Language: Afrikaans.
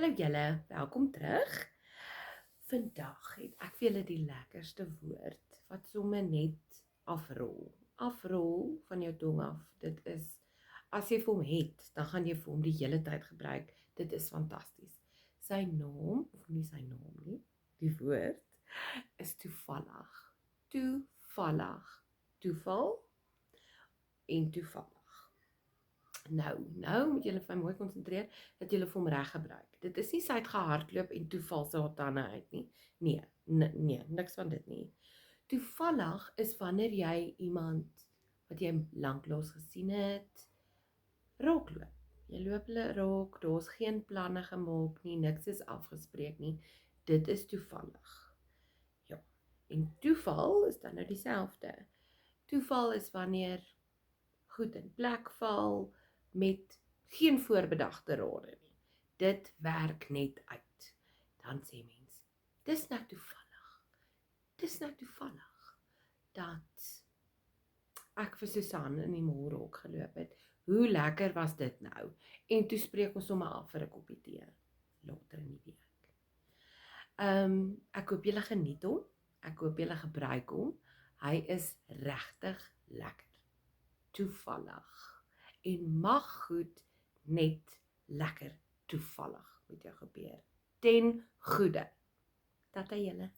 Hallo julle, welkom terug. Vandag het ek vir julle die lekkerste woord wat sommer net afrol. Afrol van jou tong af. Dit is, as jy vir hom het, dan gaan jy vir hom die hele tyd gebruik. Dit is fantasties. Sy naam, of nie sy naam nie, die woord, is toevallig. Toevallig. Toeval en toevallig. Nou moet julle vir my mooi konsentreer dat julle vir hom reg gebruik. Dit is nie sy het gehardloop en toeval sy haar tande uit nie. Nee, niks van dit nie. Toevallig is wanneer jy iemand wat jy lanklaas gesien het, raakloop. Jy loop hulle raak, daar's geen planne gemaak nie, niks is afgespreek nie. Dit is toevallig. Ja. En toeval is dan nou dieselfde. Toeval is wanneer goed in plek val met geen voorbedagte rade nie. Dit werk net uit. Dan sê mens, dis nou toevallig. Dis nou toevallig dat ek vir Susan in die molrok geloop het. Hoe lekker was dit nou? En toe spreek ons sommer af vir 'n koppie tee later in die week. Ek hoop julle geniet hom. Ek hoop julle gebruik hom. Hy is regtig lekker. Toevallig. En mag goed net lekker toevallig met jou gebeur. Ten goeie. Tata julle.